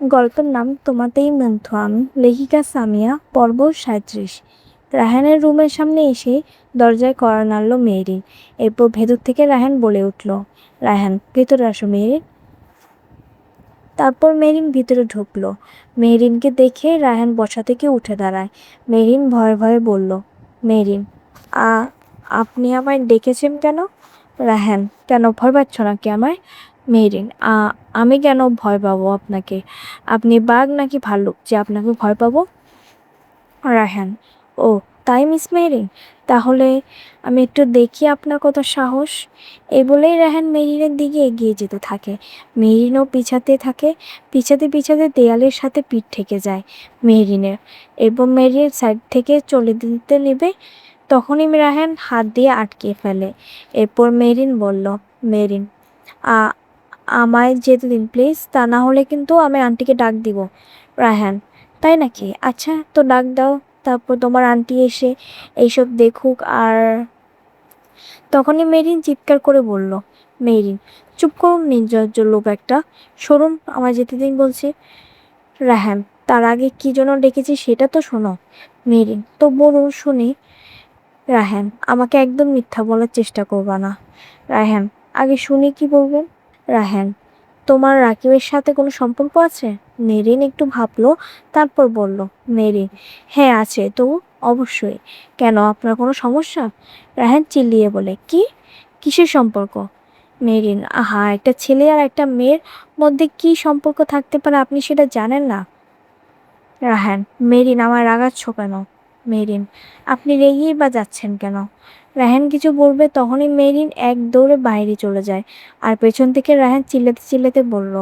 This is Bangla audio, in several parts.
গল্পের নাম তোমাতেই মুগ্ধ আমি, লেখিকা সামিয়া, পর্ব 37। রায়হানের রুমের সামনে এসে দরজায় কড়া নাড়ল মেহরিন। এরপর ভেতর থেকে রায়হান বলে উঠল, রায়হান ভেতরে আসো মেহরিন। তারপর মেহরিন ভিতরে ঢুকলো। মেহরিনকে দেখে রায়হান বসা থেকে উঠে দাঁড়ায়। মেহরিন ভয়ে ভয়ে বলল, মেহরিন আপনি আমায় ডেকেছেন কেন? রায়হান, কেন ভয় পাচ্ছ নাকি আমায়? মেহরিন, আমি কেন ভয় পাবো আপনাকে? আপনি বাঘ নাকি ভাল্লুক যে আপনাকে ভয় পাবো? রায়হান, ও তাই মিস মেহরিন, তাহলে আমি একটু দেখি আপনার কত সাহস। এই বলেই রায়হান মেহরিনের দিকে এগিয়ে যেতে থাকে। মেহরিনও পিছাতে থাকে। পিছাতে পিছাতে দেয়ালের সাথে পিঠ ঠেকে যায় মেহরিনের। এরপর মেহরিন সাইড থেকে চলে দিতে নেবে, তখনই রায়হান হাত দিয়ে আটকে ফেলে। এরপর মেহরিন বলল, মেহরিন আমায় যেতে দিন প্লিজ, তা না হলে কিন্তু আমি আন্টিকে ডাক দিব। রায়হান, তাই নাকি? আচ্ছা তো ডাক দাও, তারপর তোমার আন্টি এসে এইসব দেখুক। আর তখনই মেহরিন চিৎকার করে বলল, মেহরিন চুপ করুন নির্লজ্জ লোক একটা, সরুন, আমার যেতে দিন বলছি। রায়হান, তার আগে কি জন্য ডেকেছি সেটা তো শোনো। মেহরিন, তো বলুন শুনি। রায়হান, আমাকে একদম মিথ্যা বলার চেষ্টা করবা না। রায়হান, আগে শুনি কি বলবেন। রায়হান, তোমার রাকিবের সাথে কোনো সম্পর্ক আছে? মেরিন একটু ভাবলো, তারপর বলল, মেরিন, হ্যাঁ আছে তো, অবশ্যই। কেন, আপনার কোনো সমস্যা? রায়হান চিল্লিয়ে বলে, কি? কিসের সম্পর্ক? মেরিন, আহা, একটা ছেলে আর একটা মেয়ের মধ্যে কি সম্পর্ক থাকতে পারে আপনি সেটা জানেন না? রায়হান, মেরিন আমায় রাগাচ্ছ কেন? মেরিন, আপনি রেগেই বা যাচ্ছেন কেন? রায়হান কিছু বলবে তখনই মেরিন এক দৌড়ে বাইরে চলে যায়। আর পেছন থেকে রায়হান চিল্লাতে চিল্লাতে বলল,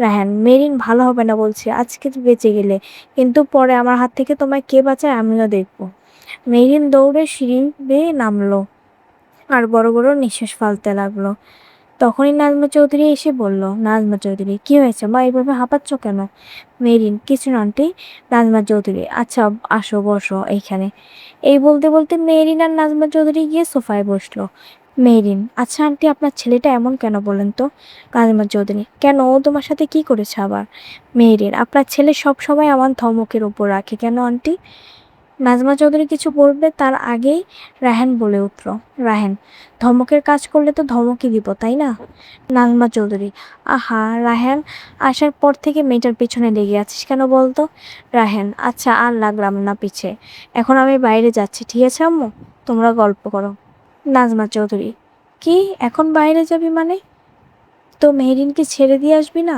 রায়হান, মেরিন ভালো হবে না বলছি, আজকে বেঁচে গেলে কিন্তু পরে আমার হাত থেকে তোমায় কে বাঁচায় আমিও দেখবো। মেরিন দৌড়ে সিঁড়ি বেয়ে নামলো আর বড় বড় নিঃশ্বাস ফেলতে লাগলো। তখনই নাজমা চৌধুরী এসে বলল, নাজমা চৌধুরী, কি হয়েছে মা, এইভাবে হাঁপাচ্ছ কেন? মেরিন, কিছু না আন্টি। নাজমা চৌধুরী, আচ্ছা আসো বসো এইখানে। এই বলতে বলতে মেরিন আর নাজমা চৌধুরী গিয়ে সোফায় বসলো। মেরিন, আচ্ছা আন্টি, আপনার ছেলেটা এমন কেন বলেন তো? নাজমা চৌধুরী, কেন, ও তোমার সাথে কি করেছে আবার? মেরিন, আপনার ছেলে সব সময় আমার ধমকের উপর রাখে কেন আন্টি? নাজমা চৌধুরী কিছু বলবে তার আগেই রায়হান বলে উঠল, রায়হান, ধমকের কাজ করলে তো ধমকই দিব তাই না? নাজমা চৌধুরী, আহা রায়হান, আসার পর থেকে মেয়েটার পিছনে লেগে আছিস কেন বলতো? রায়হান, আচ্ছা আর লাগলাম না পিছে, এখন আমি বাইরে যাচ্ছি, ঠিক আছে আম্মু, তোমরা গল্প করো। নাজমা চৌধুরী, কি এখন বাইরে যাবি মানে? তো মেহরিনকে ছেড়ে দিয়ে আসবি না?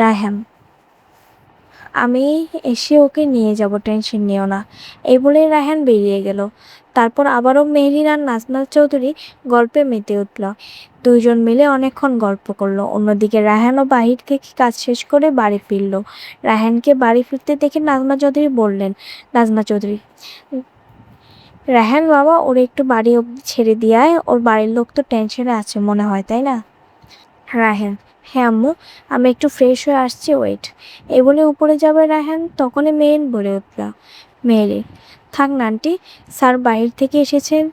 রায়হান, আমি এসে ওকে নিয়ে যাব, টেনশন নিও না। এই বলে রায়হান বেরিয়ে গেল। তারপর আবারও মেহরিন আর নাজমা চৌধুরী গল্পে মেতে উঠল। দুইজন মিলে অনেকক্ষণ গল্প করলো। অন্যদিকে রায়হানও বাহির থেকে কাজ শেষ করে বাড়ি ফিরল। রায়হানকে বাড়ি ফিরতে দেখে নাজমা চৌধুরী বললেন, নাজমা চৌধুরী, রায়হান বাবা, ওর একটু বাড়ি অব্দি ছেড়ে দিয়ে আয়, ওর বাড়ির লোক তো টেনশনে আছে মনে হয় তাই না? রায়হান, হ্যাঁ আম্মু, আমি একটু ফ্রেশ হয়ে আসছি, ওয়েট। এই বলে উপরে যাবে রায়হান, তখনই মেরিন বলে উঠল, মেরি, থাক না আন্টি, স্যার বাইরে থেকে এসেছেন,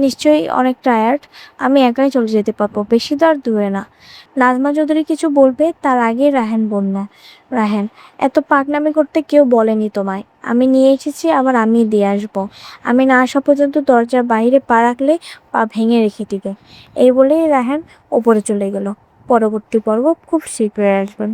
নিশ্চয়ই অনেক টায়ার্ড, আমি একাই চলে যেতে পারবো, বেশি তো আর দূরে না। নাজমা চৌধুরী কিছু বলবে তার আগে রায়হান বলল, রায়হান, এত পাকনামি করতে কেউ বলেনি তোমায়, আমি নিয়ে এসেছি, আবার আমি দিয়ে আসবো, আমি না আসা পর্যন্ত দরজার বাইরে পা রাখলে পা ভেঙে রেখে দিবে। এই বলেই রায়হান ওপরে চলে গেল। পরবর্তী পর্ব খুব শীঘ্রই আসবেন।